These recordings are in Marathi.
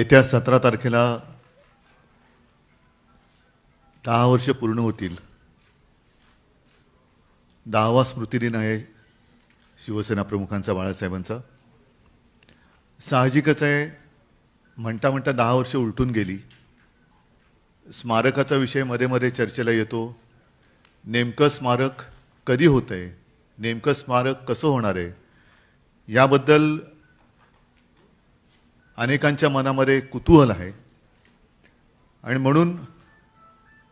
येत्या 17 तारखेला 10 वर्ष पूर्ण होतील. 10वा स्मृतिदिन आहे शिवसेना प्रमुखांचा, बाळासाहेबांचा. साहजिकच आहे, म्हणता म्हणता 10 वर्ष उलटून गेली. स्मारकाचा विषय मध्ये मध्ये चर्चेला येतो. नेमकं स्मारक कधी होतं आहे, नेमकं स्मारक कसं होणार आहे, याबद्दल अनेकांच्या मनामध्ये कुतूहल आहे. आणि म्हणून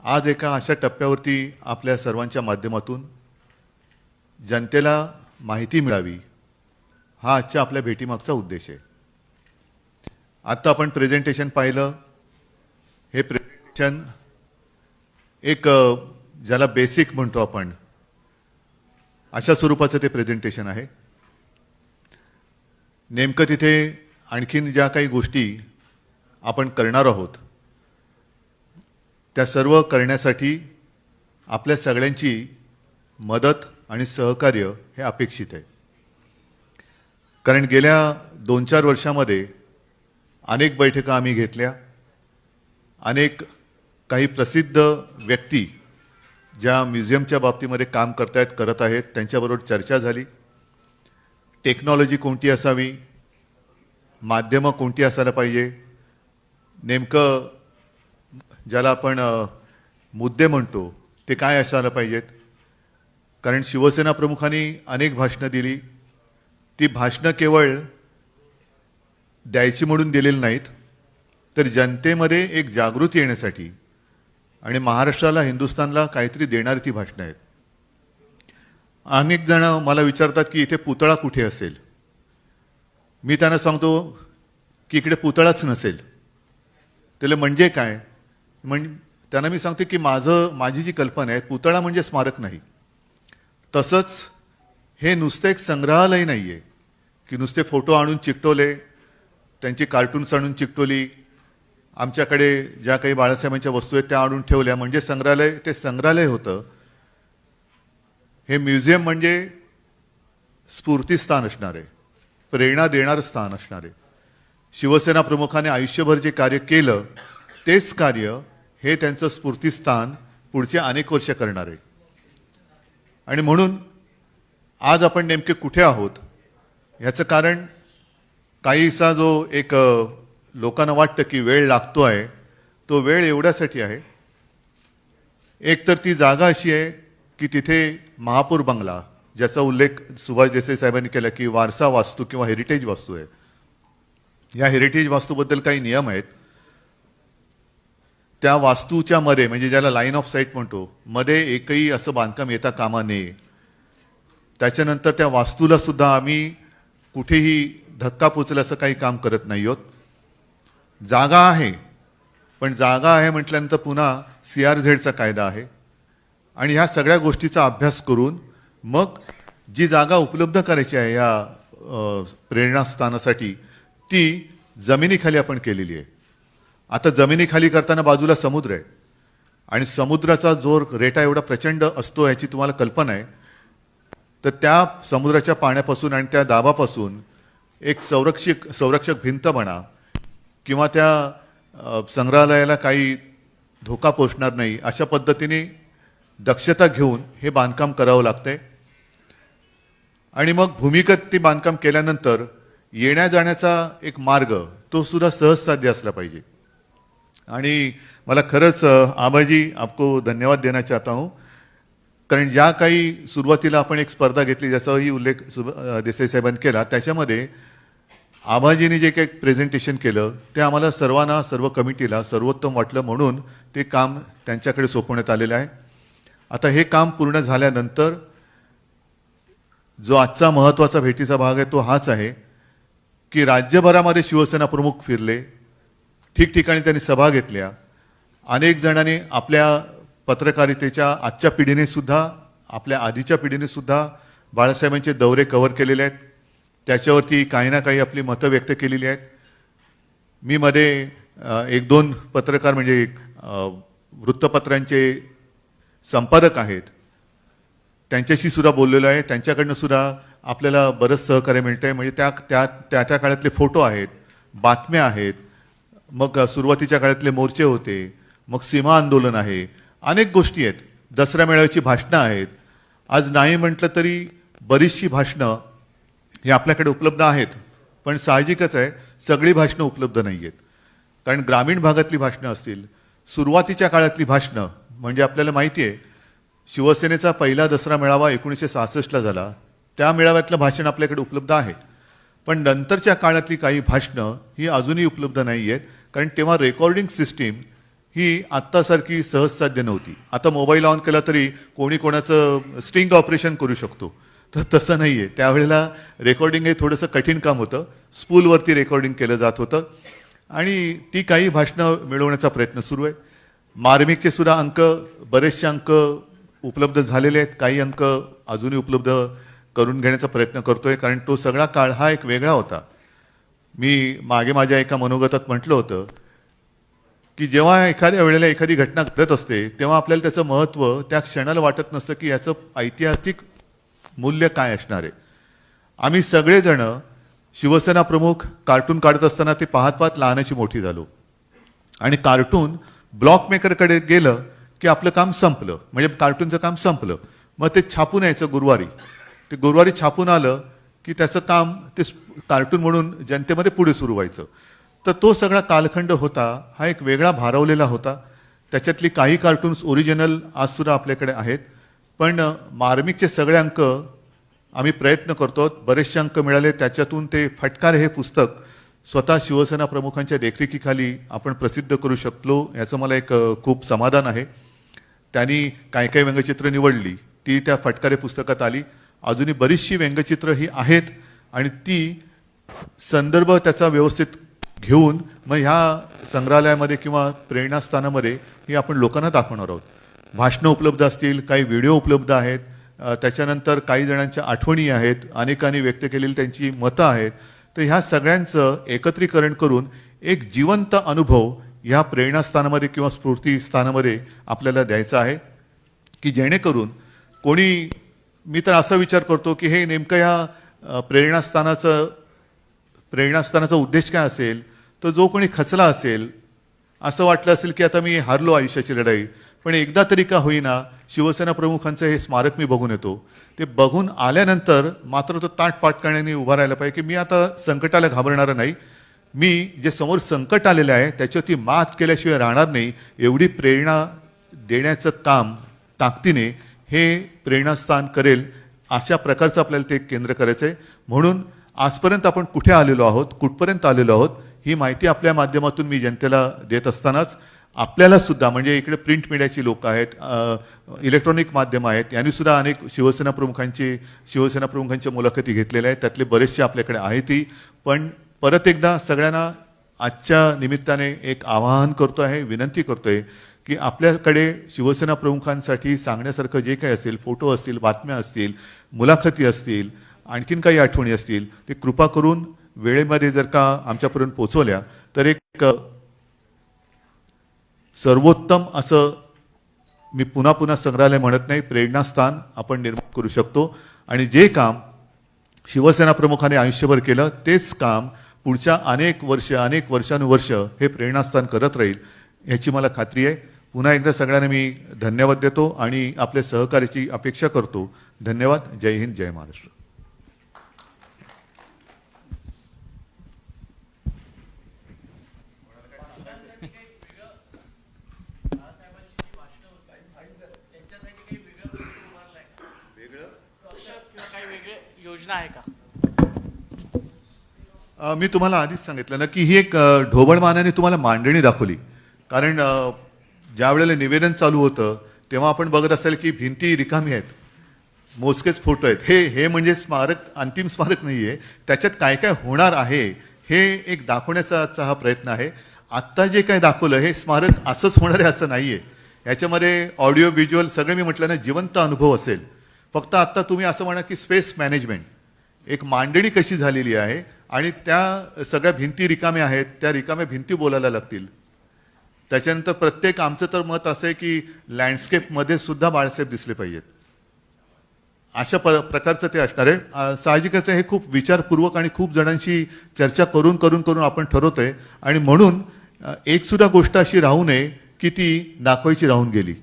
आज एका अशा टप्प्यावरती आपल्या सर्वांच्या माध्यमातून जनतेला माहिती मिळावी, हा आजच्या आपल्या भेटीमागचा उद्देश आहे. आत्ता आपण प्रेझेंटेशन पाहिलं. हे प्रेझेंटेशन एक ज्याला बेसिक म्हणतो आपण, अशा स्वरूपाचं ते प्रेझेंटेशन आहे. नेमकं तिथे आणखीन ज्या काही गोष्टी आपण करणार आहोत, त्या सर्व करण्यासाठी आपल्या सगळ्यांची मदत आणि सहकार्य हे अपेक्षित आहे. कारण गेल्या 2-4 वर्षामध्ये अनेक बैठका आम्ही घेतल्या. अनेक काही प्रसिद्ध व्यक्ती ज्या म्युझियमच्या बाबतीमध्ये काम करत आहेत त्यांच्याबरोबर चर्चा झाली. टेक्नॉलॉजी कोणती असावी, माध्यमं कोणती असायला पाहिजे, नेमकं ज्याला आपण मुद्दे म्हणतो ते काय असायला पाहिजेत. कारण शिवसेना प्रमुखांनी अनेक भाषणं दिली. ती भाषणं केवळ द्यायची म्हणून दिलेली नाहीत, तर जनतेमध्ये एक जागृती येण्यासाठी आणि महाराष्ट्राला, हिंदुस्थानला काहीतरी देणारी ती भाषणं आहेत. अनेक जण मला विचारतात की इथे पुतळा कुठे असेल. मी त्यांना सांगतो की इकडे पुतळाच नसेल. त्याला म्हणजे काय, त्यांना मी सांगतो की माझी जी कल्पना आहे, पुतळा म्हणजे स्मारक नाही. तसंच हे नुसतं एक संग्रहालय नाही आहे की नुसते फोटो आणून चिकटवले, त्यांची कार्टून्स आणून चिकटवली, आमच्याकडे ज्या काही बाळासाहेबांच्या वस्तू आहेत त्या आणून ठेवल्या म्हणजे संग्रहालय. ते संग्रहालय होतं. हे म्युझियम म्हणजे स्फूर्तिस्थान असणार आहे, प्रेरणा देणारं स्थान असणार आहे. शिवसेना प्रमुखाने आयुष्यभर जे कार्य केलं तेच कार्य हे त्यांचं स्फूर्तिस्थान पुढचे अनेक वर्ष करणार आहे. आणि म्हणून आज आपण नेमके कुठे आहोत याचं कारण काहीसा जो एक लोकांना वाटतं की वेळ लागतो आहे, तो वेळ एवढ्यासाठी आहे. एक तर ती जागा अशी आहे की तिथे महापौर बंगला, ज्याचा उल्लेख सुभाष देसाई साहेबांनी केला की वारसा वास्तू किंवा हेरिटेज वास्तू आहे. या हेरिटेज वास्तूबद्दल काही नियम आहेत. त्या वास्तूच्या मध्ये, म्हणजे ज्याला लाईन ऑफ साईट म्हणतो, मध्ये एकही असं बांधकाम येता कामा नये. त्याच्यानंतर त्या वास्तूला सुद्धा आम्ही कुठेही धक्का पोचला असं काही काम करत नाही आहोत. जागा आहे, पण जागा आहे म्हटल्यानंतर पुन्हा CRZचा कायदा आहे. आणि ह्या सगळ्या गोष्टीचा अभ्यास करून मग जी जागा उपलब्ध करायची आहे या प्रेरणास्थानासाठी, ती जमिनीखाली आपण केलेली आहे. आता जमिनीखाली करताना बाजूला समुद्र आहे आणि समुद्राचा जोर रेटा एवढा प्रचंड असतो याची तुम्हाला कल्पना आहे. तर त्या समुद्राच्या पाण्यापासून आणि त्या दाबापासून एक संरक्षक भिंत म्हणा किंवा त्या संग्रहालयाला काही धोका पोचणार नाही अशा पद्धतीने दक्षता घेऊन हे बांधकाम करावं लागतंय. आणि मग भूमिगत ती बांधकाम केल्यानंतर येण्या जाण्याचा एक मार्ग तो सुद्धा सहज साध्य असला पाहिजे. आणि मला खरंच आबाजी आपको धन्यवाद देना चाहता हूँ. कारण ज्या काही सुरुवातीला आपण एक स्पर्धा घेतली ज्याचाही उल्लेख देसाई साहेबांनी केला, त्याच्यामध्ये आबाजींनी जे काही प्रेझेंटेशन केलं ते आम्हाला सर्वांना, सर्व कमिटीला सर्वोत्तम वाटलं, म्हणून ते काम त्यांच्याकडे सोपवण्यात आलेलं आहे. आता हे काम पूर्ण झाल्यानंतर जो आजचा महत्त्वाचा भेटीचा भाग आहे तो हाच आहे की राज्यभरामध्ये शिवसेना प्रमुख फिरले, ठिकठिकाणी त्यांनी सभा घेतल्या. अनेक जणांनी आपल्या पत्रकारितेच्या आजच्या पिढीने सुद्धा, आपल्या आधीच्या पिढीने सुद्धा बाळासाहेबांचे दौरे कव्हर केलेले आहेत. त्याच्यावरती काही ना काही आपली मतं व्यक्त केलेली आहेत. मी मध्ये 1-2 पत्रकार, म्हणजे वृत्तपत्रांचे संपादक आहेत, त्यांच्याशी सुद्धा बोललेलो आहे. त्यांच्याकडनं सुद्धा आपल्याला बरंच सहकार्य मिळतं आहे. म्हणजे त्या काळातले फोटो आहेत, बातम्या आहेत, मग सुरुवातीच्या काळातले मोर्चे होते, मग सीमा आंदोलन आहे, अनेक गोष्टी आहेत. दसरा मेळाव्याची भाषणं आहेत. आज नाही म्हटलं तरी बरीचशी भाषणं ही आपल्याकडे उपलब्ध आहेत, पण साहजिकच आहे सगळी भाषणं उपलब्ध नाही आहेत. कारण ग्रामीण भागातली भाषणं असतील, सुरुवातीच्या काळातली भाषणं म्हणजे आपल्याला माहिती आहे शिवसेनेचा पहिला दसरा मेळावा 1966ला झाला. त्या मेळाव्यातलं भाषण आपल्याकडे उपलब्ध आहे, पण नंतरच्या काळातली काही भाषणं ही अजूनही उपलब्ध नाही आहेत. कारण तेव्हा रेकॉर्डिंग सिस्टीम ही आत्तासारखी सहजसाध्य नव्हती. आता मोबाईल ऑन केला तरी कोणी कोणाचं स्टिंग ऑपरेशन करू शकतो, तर तसं नाही आहे. त्यावेळेला रेकॉर्डिंग हे थोडंसं कठीण काम होतं. स्पूलवरती रेकॉर्डिंग केलं जात होतं आणि ती काही भाषणं मिळवण्याचा प्रयत्न सुरू आहे. मार्मिकचे सुद्धा अंक, बरेचसे अंक उपलब्ध झालेले आहेत. काही अंक अजूनही उपलब्ध करून घेण्याचा प्रयत्न करतोय, कारण तो सगळा काळ हा एक वेगळा होता. मी मागे माझ्या एका मनोगतात म्हटलं होतं की जेव्हा एखाद्या वेळेला एखादी घटना घडत असते तेव्हा आपल्याला त्याचं महत्त्व त्या क्षणाला वाटत नसतं की याचं ऐतिहासिक मूल्य काय असणार आहे. आम्ही सगळेजण शिवसेना प्रमुख कार्टून काढत असताना ते पाहत पाहत लहानाची मोठी झालो आणि कार्टून ब्लॉकमेकरकडे गेलं की आपलं काम संपलं, म्हणजे कार्टूनचं काम संपलं. मग ते छापून यायचं गुरुवारी. ते गुरुवारी छापून आलं की त्याचं काम ते कार्टून म्हणून जनतेमध्ये पुढे सुरू व्हायचं. तर तो सगळा कालखंड होता, हा एक वेगळा भारावलेला होता. त्याच्यातली काही कार्टून्स ओरिजिनल आजसुद्धा आपल्याकडे आहेत, पण मार्मिकचे सगळे अंक आम्ही प्रयत्न करतो. बरेचसे अंक मिळाले, त्याच्यातून ते फटकार हे पुस्तक स्वतः शिवसेना प्रमुखांच्या देखरेखीखाली आपण प्रसिद्ध करू शकलो, याचं मला एक खूप समाधान आहे. त्यांनी काय काय व्यंगचित्र निवडली ती त्या फटकारे पुस्तकात आली. अजूनही बरीचशी व्यंगचित्र ही आहेत आणि ती संदर्भ त्याचा व्यवस्थित घेऊन मग ह्या संग्रहालयामध्ये किंवा प्रेरणास्थानामध्ये ही आपण लोकांना दाखवणार आहोत. भाषणं उपलब्ध असतील, काही व्हिडिओ उपलब्ध आहेत, त्याच्यानंतर काही जणांच्या आठवणी आहेत, अनेकांनी व्यक्त केलेली त्यांची मतं आहेत. तर ह्या सगळ्यांचं एकत्रीकरण करून एक जिवंत अनुभव ह्या प्रेरणास्थानामध्ये किंवा स्फूर्तीस्थानामध्ये आपल्याला द्यायचा आहे, की जेणेकरून कोणी, मी तर असा विचार करतो की हे नेमकं ह्या प्रेरणास्थानाचा उद्देश काय असेल, तर जो कोणी खचला असेल, असं वाटलं असेल की आता मी हारलो आयुष्याची लढाई, पण एकदा तरी का होईना शिवसेना प्रमुखांचं हे स्मारक मी बघून येतो. ते बघून आल्यानंतर मात्र तो ताटपाटकण्याने उभा राहायला पाहिजे की मी आता संकटाला घाबरणार नाही, मी जे समोर संकट आलेलं आहे त्याच्यावरती मात केल्याशिवाय राहणार नाही, एवढी प्रेरणा देण्याचं काम ताकदीने हे प्रेरणास्थान करेल. अशा प्रकारचं आपल्याला ते केंद्र करायचं आहे. म्हणून आजपर्यंत आपण कुठे आलेलो आहोत, कुठपर्यंत आलेलो आहोत, ही माहिती आपल्या माध्यमातून मी जनतेला देत असतानाच आपल्याला सुद्धा, म्हणजे इकडे प्रिंट मीडियाची लोक आहेत, इलेक्ट्रॉनिक माध्यम आहेत, यांनी सुद्धा अनेक शिवसेना प्रमुखांच्या मुलाखती घेतलेल्या आहेत. त्यातले बरेचसे आपल्याकडे आहेतही. पण परत एकदा सगळ्यांना आजच्या निमित्ताने एक आवाहन करतो आहे, विनंती करतोय की आपल्याकडे शिवसेना प्रमुखांसाठी सांगण्यासारखं जे काही असेल, फोटो असतील, बातम्या असतील, मुलाखती असतील, आणखीन काही आठवणी असतील, ते कृपा करून वेळेमध्ये जर का आमच्यापर्यंत पोहोचवल्या तर एक सर्वोत्तम असं, मी पुन्हा पुन्हा संग्रहालय म्हणत नाही, प्रेरणास्थान आपण निर्माण करू शकतो. आणि जे काम शिवसेना प्रमुखाने आयुष्यभर केलं तेच काम पुढच्या अनेक वर्षानुवर्ष हे प्रेरणास्थान करत राहील, याची मला खात्री आहे. पुन्हा एकदा सगळ्यांना मी धन्यवाद देतो आणि आपल्या सहकार्याची अपेक्षा करतो. धन्यवाद. जय हिंद, जय महाराष्ट्र. योजना आहे का? मी तुम्हाला आधीच सांगितलं ना की ही एक ढोबळमानाने तुम्हाला मांडणी दाखवली. कारण ज्या वेळेला निवेदन चालू होतं तेव्हा आपण बघत असाल की भिंती रिकामी आहेत, मोजकेच फोटो आहेत. हे म्हणजे स्मारक, अंतिम स्मारक नाही आहे, त्याच्यात काय काय होणार आहे हे एक दाखवण्याचा आजचा हा प्रयत्न आहे. आत्ता जे काय दाखवलं हे स्मारक असंच होणार आहे असं नाही आहे. याच्यामध्ये ऑडिओ व्हिज्युअल सगळे, मी म्हटलं ना, जिवंत अनुभव असेल. फक्त आत्ता तुम्ही असं म्हणा की स्पेस मॅनेजमेंट, एक मांडणी कशी झालेली आहे आणि त्या सगळ्या भिंती रिकाम्या आहेत, त्या रिकाम्या भिंती बोलायला लागतील. त्याच्यानंतर प्रत्येक, आमचं तर मत असं आहे की लँडस्केपमध्ये सुद्धा बाळासाहेब दिसले पाहिजेत, अशा प्रकारचं ते असणार आहे. साहजिकच आहे, हे खूप विचारपूर्वक आणि खूप जणांशी चर्चा करून करून करून आपण ठरवतोय. आणि म्हणून एक सुद्धा गोष्ट अशी राहू नये की ती दाखवायची राहून गेली.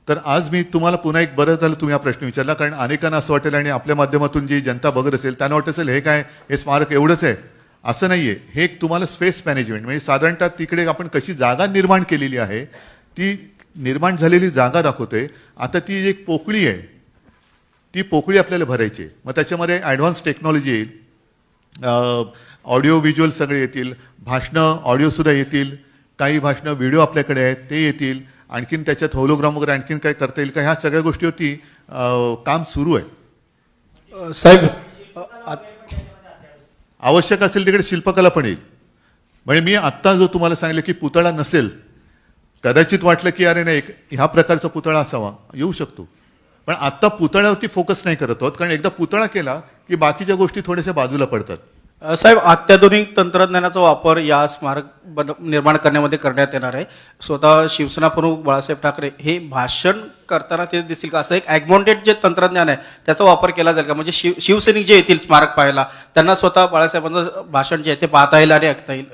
तर आज मी तुम्हाला पुन्हा एक बरं झालं तुम्ही हा प्रश्न विचारला, कारण अनेकांना असं वाटेल आणि आपल्या माध्यमातून जी जनता बघत असेल त्यांना वाटत असेल हे काय, हे स्मारक एवढंच आहे. असं नाही आहे. हे एक तुम्हाला स्पेस मॅनेजमेंट म्हणजे साधारणतः तिकडे आपण कशी जागा निर्माण केलेली आहे ती निर्माण झालेली जागा दाखवते. आता ती एक पोकळी आहे, ती पोकळी आपल्याला भरायची आहे. मग त्याच्यामध्ये ॲडव्हान्स टेक्नॉलॉजी येईल, ऑडिओ व्हिज्युअल सगळे येतील, भाषणं ऑडिओसुद्धा येतील, काही भाषणं व्हिडिओ आपल्याकडे आहेत ते येतील, आणखीन त्याच्यात होलोग्राम वगैरे आणखीन काय करता येईल का, ह्या सगळ्या गोष्टीवरती काम सुरू आहे. साहेब आवश्यक असेल तिकडे शिल्पकला पण येईल. म्हणजे मी आत्ता जो तुम्हाला सांगितलं की पुतळा नसेल, कदाचित वाटलं की अरे नाही ह्या प्रकारचा पुतळा असावा, येऊ शकतो. पण आत्ता पुतळ्यावरती फोकस नाही करत आहोत, कारण एकदा पुतळा केला की बाकीच्या गोष्टी थोड्याशा बाजूला पडतात. साहेब, अत्याधुनिक तंत्रज्ञानाचा वापर या स्मारक निर्माण करण्यामध्ये करण्यात येणार आहे. स्वतः शिवसेना प्रमुख बाळासाहेब ठाकरे हे भाषण करताना ते दिसतील का? असं एक ॲग्मॉन्टेड जे तंत्रज्ञान आहे त्याचा वापर केला जाईल का? म्हणजे शिवसैनिक जे येतील स्मारक पाहायला त्यांना स्वतः बाळासाहेबांचं भाषण जे आहे ते पाहता येईल आणि ऐकता येईल.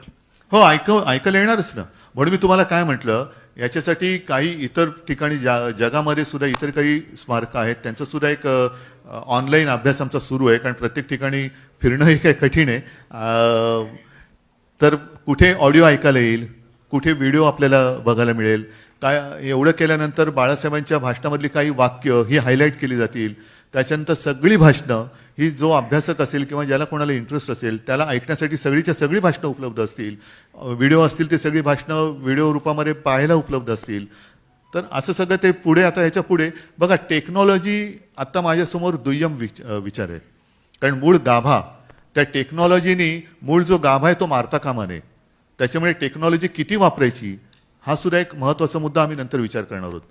हो, ऐकायला येणारच ना. म्हणून मी तुम्हाला काय म्हटलं, याच्यासाठी काही इतर ठिकाणी जगामध्ये सुद्धा इतर काही स्मारकं आहेत, त्यांचं सुद्धा एक ऑनलाईन अभ्यास आमचा सुरू आहे, कारण प्रत्येक ठिकाणी फिरणं हे काही कठीण आहे. तर कुठे ऑडिओ ऐकायला येईल, कुठे व्हिडिओ आपल्याला बघायला मिळेल, काय एवढं केल्यानंतर बाळासाहेबांच्या भाषणामधली काही वाक्य ही हायलाईट केली जातील. त्याच्यानंतर सगळी भाषणं ही जो अभ्यासक असेल किंवा ज्याला कोणाला इंटरेस्ट असेल त्याला ऐकण्यासाठी सगळीच्या सगळी भाषणं उपलब्ध असतील. व्हिडिओ असतील ते सगळी भाषणं व्हिडिओ रूपामध्ये पाहायला उपलब्ध असतील. तर असं सगळं ते पुढे, आता ह्याच्या पुढे बघा, टेक्नॉलॉजी आत्ता माझ्यासमोर दुय्यम विचार आहे. कारण मूळ गाभा, त्या टेक्नॉलॉजीनी मूळ जो गाभा आहे तो मारता कामा नये. त्याच्यामुळे टेक्नॉलॉजी किती वापरायची हा सुद्धा एक महत्त्वाचा मुद्दा आम्ही नंतर विचार करणार आहोत.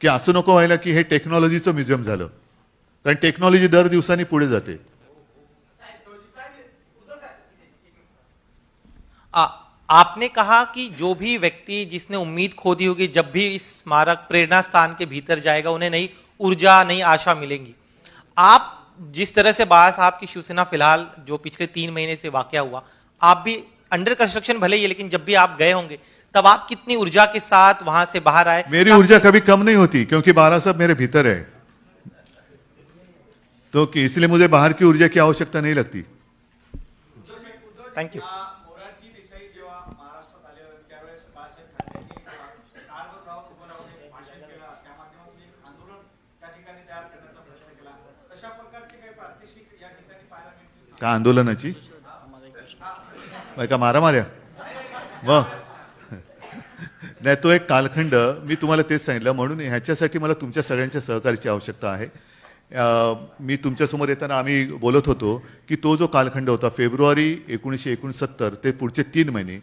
की असं नको व्हायला की हे टेक्नॉलॉजीचं म्युझियम झालं, कारण टेक्नॉलॉजी दर दिवसांनी पुढे जाते. आपने कहा कि जो भी व्यक्ति जिसने उम्मीद खो दी होगी, जब भी इस स्मारक प्रेरणा स्थान के भीतर जाएगा उन्हें नई ऊर्जा, नई आशा मिलेंगी. आप जिस तरह से बाळा साहब की शिवसेना फिलहाल जो पिछले 3 महीने से वाकया हुआ, आप भी अंडर कंस्ट्रक्शन भले ही, लेकिन जब भी आप गए होंगे तब आप कितनी ऊर्जा के साथ वहां से बाहर आए? मेरी ऊर्जा कभी कम नहीं होती, क्योंकि बाला साहब मेरे भीतर है, तो इसलिए मुझे बाहर की ऊर्जा की आवश्यकता नहीं लगती. Thank you. का आंदोलनाची का मारामाऱ्या मग नाही, तो एक कालखंड मी तुम्हाला तेच सांगितलं. म्हणून ह्याच्यासाठी मला तुमच्या सगळ्यांच्या सहकार्याची आवश्यकता आहे. मी तुमच्यासमोर येताना आम्ही बोलत होतो की तो जो कालखंड होता फेब्रुवारी 1969 ते पुढचे 3 महिने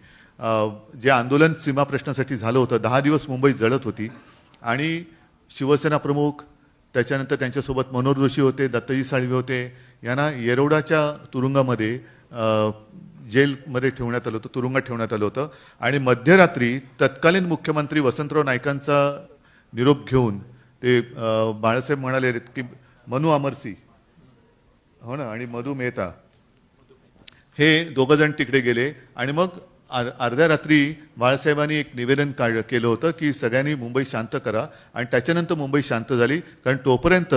जे आंदोलन सीमा प्रश्नासाठी झालं होतं, 10 दिवस मुंबई जळत होती आणि शिवसेना प्रमुख, त्याच्यानंतर त्यांच्यासोबत मनोहर जोशी होते, दत्ताजी साळवे होते, यांना येरवडाच्या तुरुंगामध्ये जेलमध्ये ठेवण्यात आलं होतं, तुरुंगात ठेवण्यात आलं होतं. आणि मध्यरात्री तत्कालीन मुख्यमंत्री वसंतराव नाईकांचा निरोप घेऊन ते बाळासाहेब म्हणाले की मनू अमरसी, हो ना, आणि मधू मेहता हे दोघंजण तिकडे गेले. आणि मग अर्ध्या रात्री बाळासाहेबांनी एक निवेदन केलं होतं की सगळ्यांनी मुंबई शांत करा, आणि त्याच्यानंतर मुंबई शांत झाली. कारण तोपर्यंत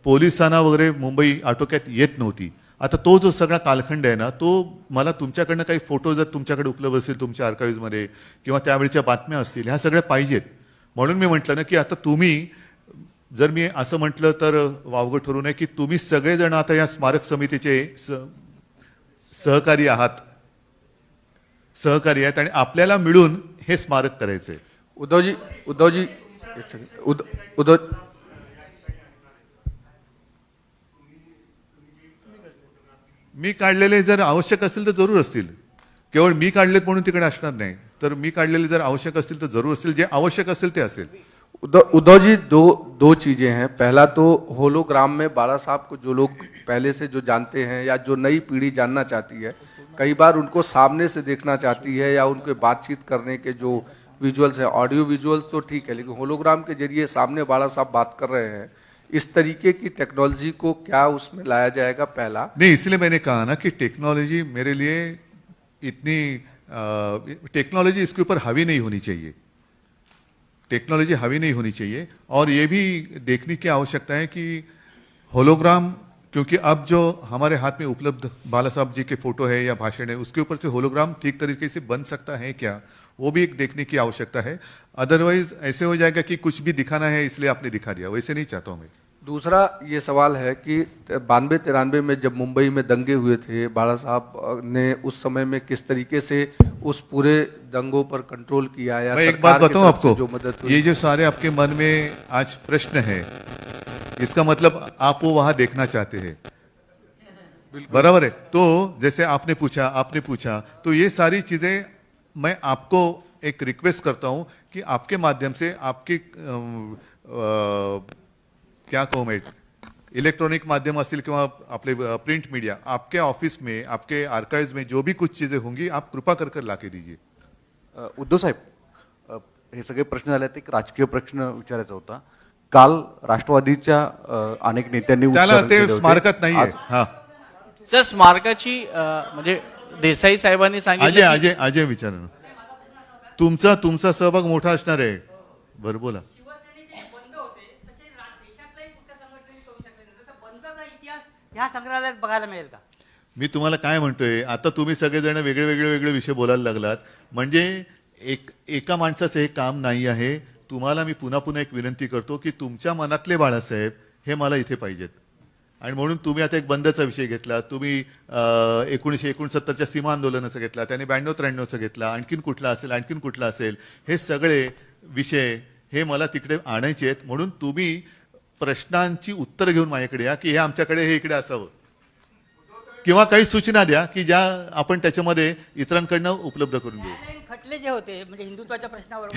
पोलिसांना वगैरे मुंबई आटोक्यात येत नव्हती. आता तो जो सगळा कालखंड आहे ना, तो मला तुमच्याकडनं काही फोटो जर तुमच्याकडे उपलब्ध असेल तुमच्या आर्काईव्हमध्ये किंवा त्यावेळच्या बातम्या असतील, ह्या सगळ्या पाहिजेत. म्हणून मी म्हटलं ना की आता तुम्ही, जर मी असं म्हटलं तर वावगं ठरू नये की तुम्ही सगळेजण आता या स्मारक समितीचे सहकारी आहात, सहकारी आहेत, आणि आपल्याला मिळून हे स्मारक करायचंय. उद्धवजी एक सेकंड. उद्धव मी काढलेले जर आवश्यक असतील तर जरूर असतील. केवळ मी काढलेत म्हणून तिकडे असणार नाही, तर मी काढलेले जर आवश्यक असतील तर जरूर असतील. जे आवश्यक असेल ते असेल. उद्धव जी, दो चीजें हैं. पहला तो होलोग्राम में बाला साहब को जो लोग पहले से जो जानते हैं या जो नई पीढ़ी जानना चाहती है, कई बार उनको सामने से देखना चाहती है या उनके बातचीत करने के जो विजुअल्स हैं, ऑडियो विजुअल्स तो ठीक है, लेकिन होलोग्राम के जरिए सामने बाला साहब बात कर रहे हैं, इस तरीके की टेक्नोलॉजी को क्या उसमें लाया जाएगा? पहला नहीं, इसलिए मैंने कहा ना कि टेक्नोलॉजी मेरे लिए इतनी टेक्नोलॉजी इसके ऊपर हावी नहीं होनी चाहिए, टेक्नोलॉजी हावी नहीं होनी चाहिए। और ये भी देखने की आवश्यकता है कि होलोग्राम, क्योंकि अब जो हमारे हाथ में उपलब्ध बाला साहब जी के फोटो है या भाषण है, उसके ऊपर से होलोग्राम ठीक तरीके से बन सकता है क्या, वो भी एक देखने की आवश्यकता है। अदरवाइज ऐसे हो जाएगा कि कुछ भी दिखाना है इसलिए आपने दिखा दिया, वैसे नहीं चाहता हूँ मैं। दूसरा ये सवाल है कि 92-93 में जब मुंबई में दंगे हुए थे, बाला साहब ने उस समय में किस तरीके से उस पूरे दंगों पर कंट्रोल किया, या मैं एक सरकार बात की बताऊं तरफ से आपको, जो मदद हुई? ये जो सारे आपके मन में आज प्रश्न है, इसका मतलब आप वो वहां देखना चाहते हैं, बराबर है। तो जैसे आपने पूछा तो ये सारी चीजें मैं आपको एक रिक्वेस्ट करता हूं कि आपके माध्यम से आपके क्या कहूं मैं, इलेक्ट्रॉनिक माध्यम असतील किंवा आपले प्रिंट मीडिया, आपके ऑफिस में, आपके आर्काइव्स में जो भी कुछ चीजें होंगी आप कृपा कर कर लाके दीजिए। उद्धव साहेब, हे सगळे प्रश्न झाले, एक राजकीय प्रश्न विचारायचा होता। काल राष्ट्रवादीच्या अनेक नेत्यांनी त्याला उच्चारण ते केले होते। स्मारकात नाहीये। आज हा, सर स्मारकाची म्हणजे देसाई साहेबांनी सांगितलं की- अजय विचार ना, तुमचा सहभाग मोठा असणार आहे, बरं बोला। शिवसेनेचे बंद होते तसे देशातल्याही कुठल्या संघटनेने करू शकले नाही, तर बंदचा इतिहास ह्या संग्रहालयात बघायला मिळेल का? मी तुम्हाला काय म्हणतोय, आता तुम्ही सगळेजण वेगळे विषय बोलायला लागलात, म्हणजे एका माणसाचं हे काम नाही आहे। तुम्हाला मी पुन्हा एक विनंती करतो की तुमच्या मनातले बाळासाहेब हे मला इथे पाहिजेत, आणि म्हणून तुम्ही आता एक बंदचा विषय घेतला, तुम्ही 1969च्या सीमा आंदोलनाचा घेतला, त्याने 92-93चा घेतला, आणखीन कुठला असेल, हे सगळे विषय हे मला तिकडे आणायचे आहेत। म्हणून तुम्ही प्रश्नांची उत्तर घेऊन माझ्याकडे या की हे आमच्याकडे, हे इकडे असावं, किंवा काही सूचना द्या की ज्या आपण त्याच्यामध्ये इतरांकडनं उपलब्ध करून घेऊ। न्यायालयीन खटले जे होते म्हणजे हिंदुत्वाच्या प्रश्नावर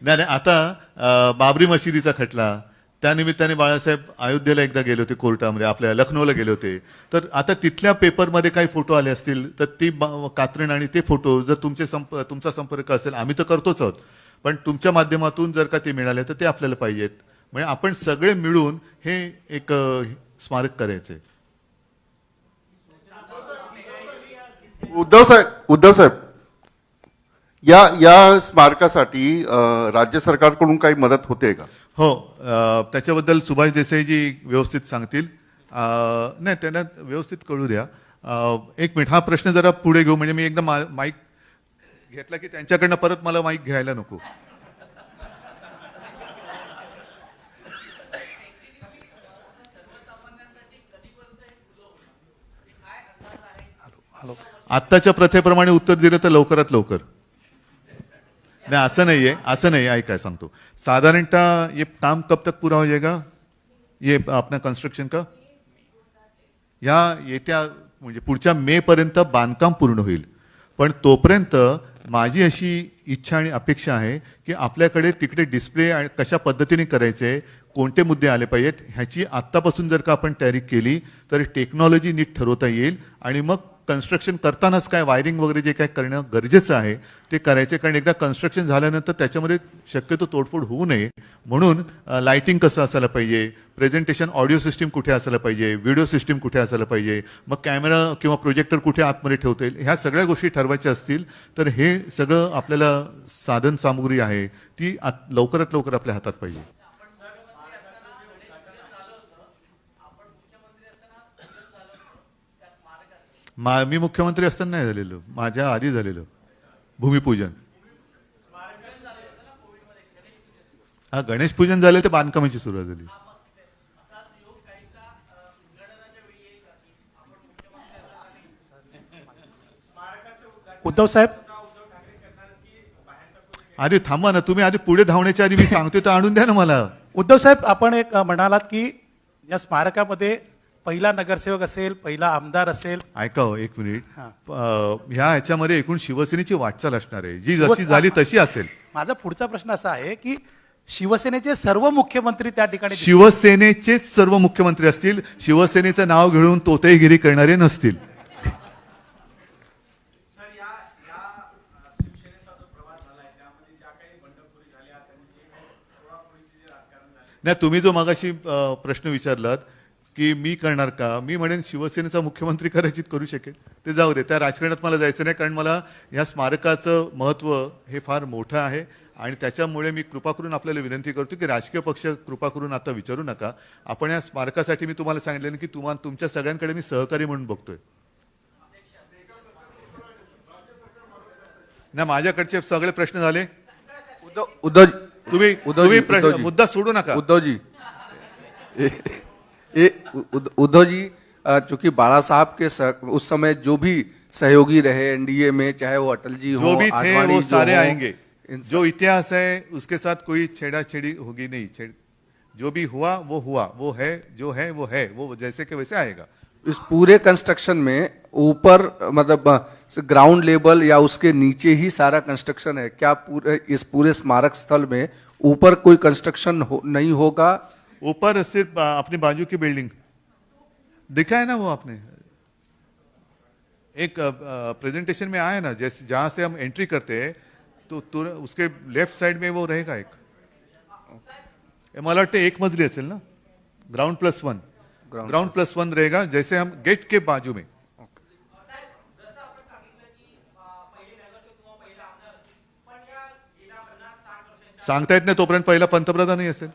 नाही, आता बाबरी मशिदीचा खटला, त्यानिमित्ताने बाळासाहेब अयोध्येला एकदा गेले होते, कोर्टामध्ये आपल्या लखनौला गेले होते, तर आता तिथल्या पेपरमध्ये काही फोटो आले असतील तर ती कात्रण आणि ते फोटो जर तुमचा संपर्क असेल, आम्ही तर करतोच आहोत, पण तुमच्या माध्यमातून जर का ते मिळाले तर ते आपल्याला पाहिजेत, म्हणजे आपण सगळे मिळून हे एक स्मारक करायचंय। उद्धव साहेब, या स्मारकासाठी राज्य सरकारकडून काही मदत होते का? हो, त्याच्याबद्दल सुभाष देसाईजी व्यवस्थित सांगतील। नाही, त्यांना व्यवस्थित कळू द्या। एक मिनिट, हा प्रश्न जरा पुढे घेऊ, म्हणजे मी एकदा माईक घेतला की त्यांच्याकडनं परत मला माईक घ्यायला नको। आत्ताच्या प्रथेप्रमाणे उत्तर दिलं तर लवकरात लवकर। नहीं, असं नहीं है, ऐका सांगतो, साधारणतः ये काम कब तक पूरा हो जाएगा, ये अपना कंस्ट्रक्शन का? या येत्या म्हणजे पुढच्या मे पर्यंत बांधकाम पूर्ण होईल, पण तोपर्यंत माझी अशी इच्छा आणि अपेक्षा आहे की आपल्याकडे तिकडे डिस्प्ले कशा पद्धतीने करायचे, कोणते मुद्दे आले पाहिजेत, ह्याची आत्तापासून जर का आपण तयारी केली तर टेक्नॉलॉजी नीट ठरवता येईल, आणि मग कन्स्ट्रक्शन करतानाच काय वायरिंग वगैरे जे काय करणं गरजेचं आहे ते करायचे, कारण एकदा कन्स्ट्रक्शन झाल्यानंतर त्याच्यामध्ये शक्यतो तोडफोड होऊ नये म्हणून लाइटिंग कसं असायला पाहिजे, प्रेझेंटेशन ऑडिओ सिस्टीम कुठे असायला पाहिजे, व्हिडिओ सिस्टीम कुठे असायला पाहिजे, मग कॅमेरा किंवा प्रोजेक्टर कुठे आतमध्ये ठेवता येईल, ह्या सगळ्या गोष्टी ठरवायच्या असतील तर हे सगळं आपल्याला साधन सामुग्री आहे ती लवकरात लवकर आपल्या हातात पाहिजे। मी मुख्यमंत्री असताना नाही झालेलो, माझ्या आधी झालेलं भूमिपूजन। हा, गणेश पूजन झाले तर बांधकामाची सुरुवात झाली। उद्धव साहेब, आधी थांबा ना, तुम्ही आधी पुढे धावण्याच्या आधी मी सांगते तर आणून द्या ना मला। उद्धव साहेब, आपण एक म्हणालात की या स्मारकामध्ये पहिला नगरसेवक असेल, पहिला आमदार असेल। ऐका हो, एक मिनिट, ह्या ह्याच्यामध्ये एकूण शिवसेनेची वाटचाल असणार आहे, जी जशी झाली तशी असेल। माझा पुढचा प्रश्न असा आहे की शिवसेनेचे सर्व मुख्यमंत्री त्या ठिकाणी शिवसेनेचेच सर्व मुख्यमंत्री असतील, शिवसेनेचं नाव घेऊन तोतेगिरी करणारे नसतील। नाही, तुम्ही जो मगाशी प्रश्न विचारलात की मी करणार का, मी म्हणेन शिवसेनेचा मुख्यमंत्री कदाचित करू शकेल. ते जाऊ दे, त्या राजकारणात मला जायचं नाही, कारण मला या स्मारकाचं महत्त्व हे फार मोठं आहे. आणि त्याच्यामुळे मी कृपा करून आपल्याला विनंती करतो की राजकीय पक्ष कृपा करून आता विचारू नका. आपण या स्मारकासाठी मी तुम्हाला सांगितलं की तुमच्या सगळ्यांकडे मी सहकारी म्हणून बघतोय. ना माझ्याकडचे सगळे प्रश्न झाले. तुम्ही मुद्दा सोडू नका. उद्धव जी उद्धव जी, चूंकि बाला साहब के उस समय जो भी सहयोगी रहे एनडीए में, चाहे वो अटल जी हो, जो भी थे आडवाणी वो जो सारे हो, आएंगे. जो इतिहास है उसके साथ कोई छेड़ाछेड़ी होगी नहीं. जो भी हुआ, वो है, जो है, वो जैसे के वैसे आएगा. इस पूरे कंस्ट्रक्शन में ऊपर मतलब ग्राउंड लेवल या उसके नीचे ही सारा कंस्ट्रक्शन है क्या? इस पूरे स्मारक स्थल में ऊपर कोई कंस्ट्रक्शन नहीं होगा? ऊपर सिर्फ अपनी बाजू की बिल्डिंग दिखा है ना, वो आपने एक प्रेजेंटेशन में आया ना, जैसे जहां से हम एंट्री करते हैं तो उसके लेफ्ट साइड में वो रहेगा एक. मला वाटतं एक मजली असेल ना, ग्राउंड+1 रहेगा, जैसे हम गेट के बाजू में. सांगता येत नाही तोपर्यंत पहिला पंतप्रधानही असेल.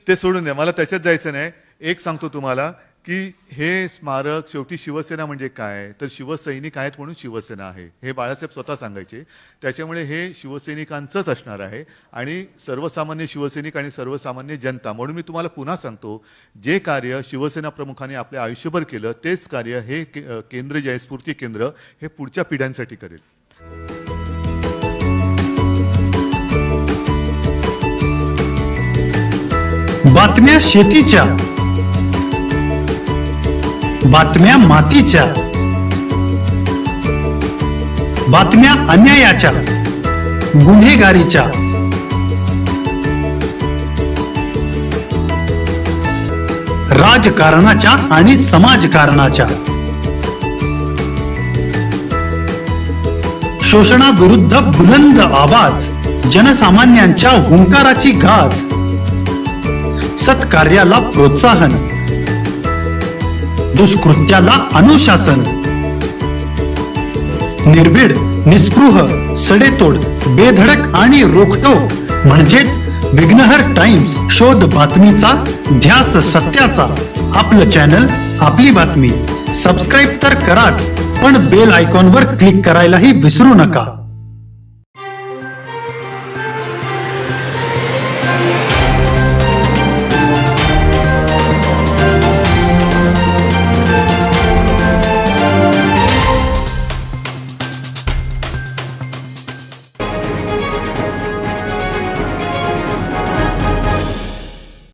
ते सोडून द्या, मला त्याच्यात जायचं नाही. एक सांगतो तुम्हाला की हे स्मारक शेवटी शिवसेना म्हणजे काय, तर शिवसैनिक आहेत म्हणून शिवसेना आहे, हे बाळासाहेब स्वतः सांगायचे. त्याच्यामुळे हे शिवसैनिकांचंच असणार आहे आणि सर्वसामान्य शिवसैनिक आणि सर्वसामान्य जनता. म्हणून मी तुम्हाला पुन्हा सांगतो, जे कार्य शिवसेना प्रमुखांनी आपल्या आयुष्यभर केलं तेच कार्य हे केंद्र जे आहे स्फूर्ती केंद्र हे पुढच्या पिढ्यांसाठी करेल. बातम्या शेतीच्या, बातम्या मातीच्या, बातम्या अन्यायाच्या, गुन्हेगारीच्या, राजकारणाच्या आणि समाजकारणाच्या, शोषणाविरुद्ध बुलंद आवाज, जनसामान्यांच्या हुंकाराची गाज, सत्कार्याला प्रोत्साहन, दुष्कृत्याला अनुशासन, निर्भीड, निस्पृह, सडेतोड, बेधडक आणि रोखटोक म्हणजेच विघ्नहर टाइम्स. शोध बातमीचा, ध्यास सत्याचा. आपलं चॅनल, आपली बातमी. सबस्क्राईब तर कराच, पण बेल आयकॉनवर क्लिक करायलाही विसरू नका.